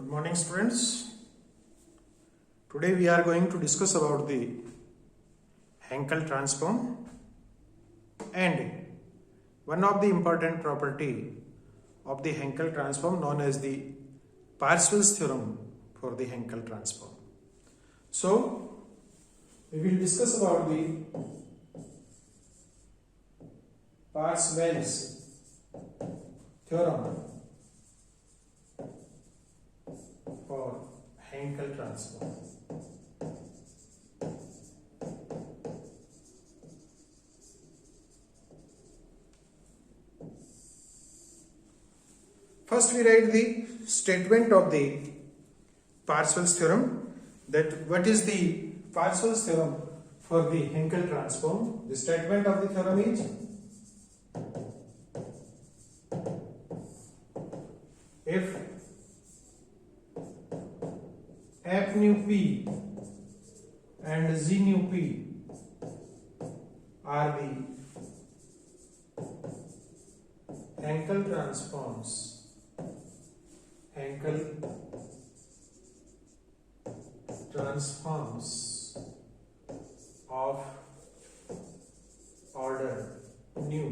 Good morning, students. Today we are going to discuss about the Hankel transform and one of the important property of the Hankel transform known as the Parseval's theorem for the Hankel transform. So we will discuss about the Parseval's theorem for Hankel transform. First we write the statement of the Parseval's theorem, that what is the Parseval's theorem for the Hankel transform. The statement of the theorem is if f nu p and g nu p are the Hankel transforms of order nu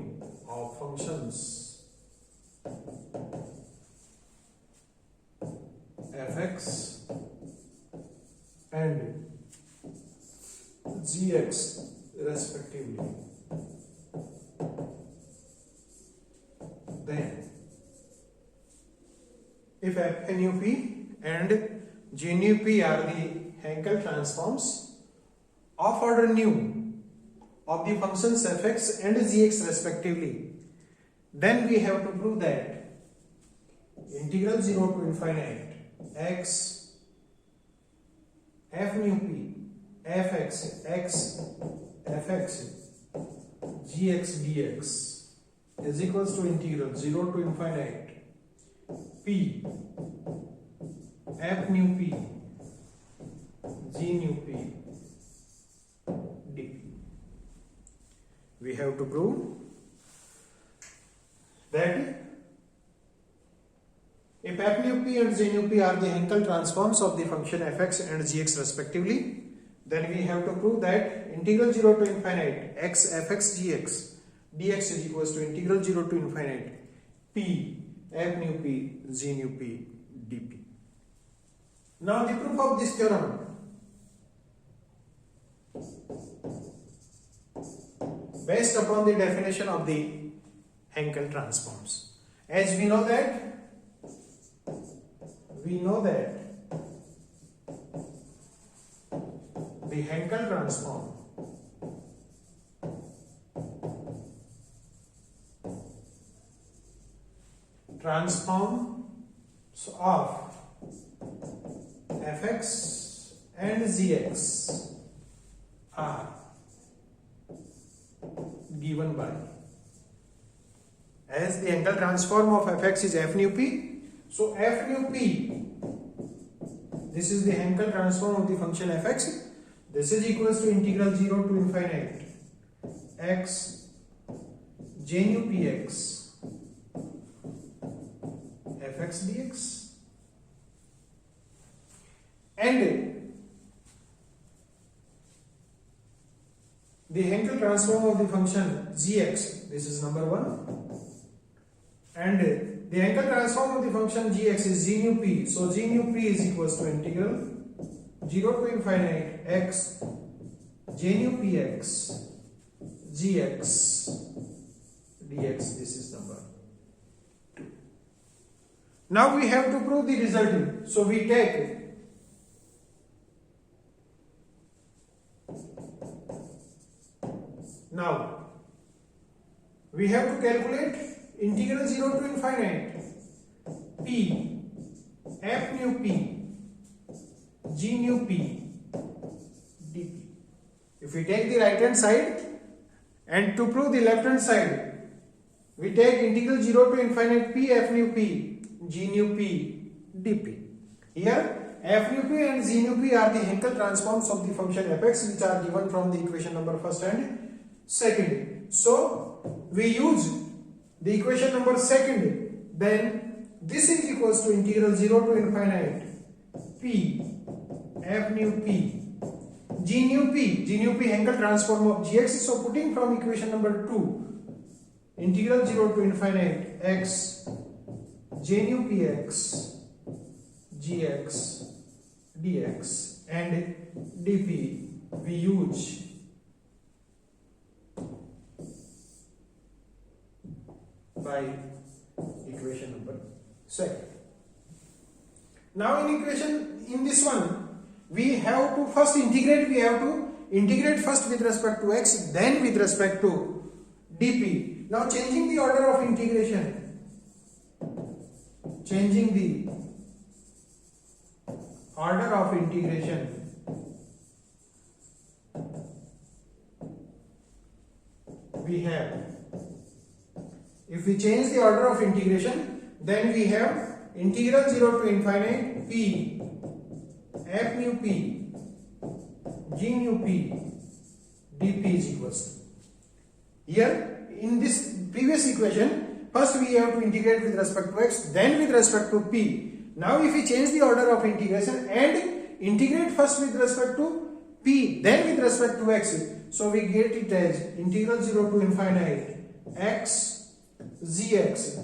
of functions fx and gx respectively, then if f nu p and g nu p are the Hankel transforms of order nu of the functions fx and gx respectively, then we have to prove that integral 0 to infinite x f nu p fx x fx gx dx is equals to integral 0 to infinite p f nu p g nu p dp. We have to prove that if f nu p and g nu p are the Hankel transforms of the function fx and gx respectively, then we have to prove that integral 0 to infinite x fx gx dx is equals to integral 0 to infinite p f nu p g nu p dp. Now the proof of this theorem. Based upon the definition of the Hankel transforms, as we know that the Hankel transforms of fx and gx are given by, as the Hankel transform of fx is f nu p, so f nu p, this is the Hankel transform of the function fx, this is equals to integral 0 to infinite x j nu px fx dx, and the Hankel transform of the function gx, this is number 1, and the Hankel transform of the function gx is g nu p, so g nu p is equals to integral 0 to infinite x j nu px gx dx, this is number 2. Now we have to prove the result, so we take now we have to calculate integral 0 to infinite p f nu p g nu p dp. If we take the right hand side and to prove the left hand side, we take integral 0 to infinite p f nu p g nu p dp. Here f nu p and g nu p are the Hankel transforms of the function fx, which are given from the equation number first and second. So we use the equation number second, then This is equals to integral 0 to infinite p f nu p g nu p Hankel transform of gx. So putting from equation number 2, integral 0 to infinite x j nu px gx dx and dp, we use by equation number 2. Now in this one, we have to first integrate. We have to integrate first with respect to x, then with respect to dp. Now changing the order of integration, we have, if we change the order of integration, then we have integral 0 to infinite p f nu p g nu p dp is equals to. Here in this previous equation, first we have to integrate with respect to x, then with respect to p. Now if we change the order of integration and integrate first with respect to p, then with respect to x, so we get it as integral 0 to infinite x gx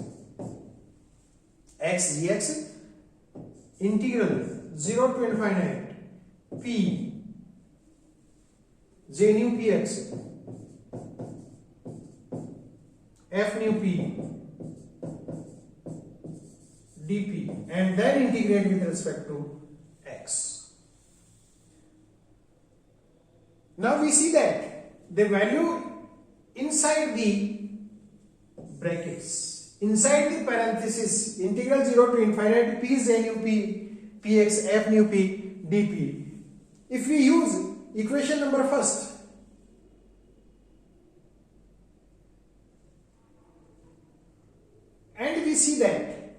integral 0 to infinite p j nu px f nu p dp, and then integrate with respect to x. Now we see that the value inside the brackets, inside the parenthesis, integral 0 to infinite p j nu p px f nu p dp. If we use equation number first, and we see that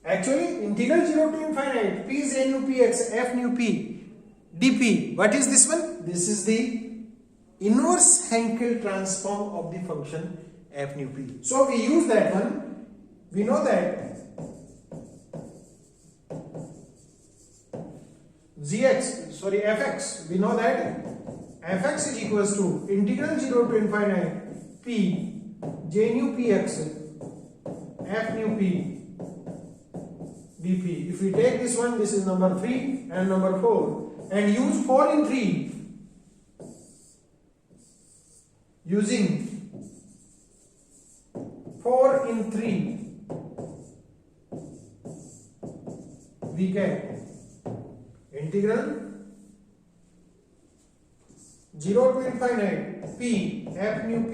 actually integral 0 to infinite p j nu px f nu p dp, what is this one? This is the inverse Hankel transform of the function f nu p. So we use that one. We know that fx, we know that fx is equals to integral 0 to infinite p j nu px f nu p dp. If we take this one, this is number 3 and number 4, and use 4 in 3, using 4 in 3, we get integral 0 to infinite p f nu p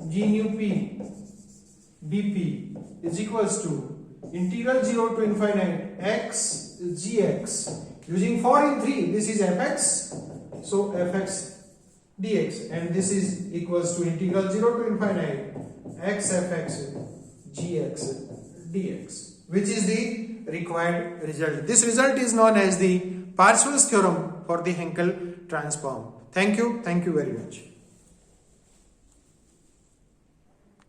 g nu p dp is equals to integral 0 to infinite x gx, using 4 in 3, this is fx, so fx dx, and this is equals to integral 0 to infinite x fx gx dx, which is the required result. This result is known as the Parseval's theorem for the Hankel transform. Thank you very much.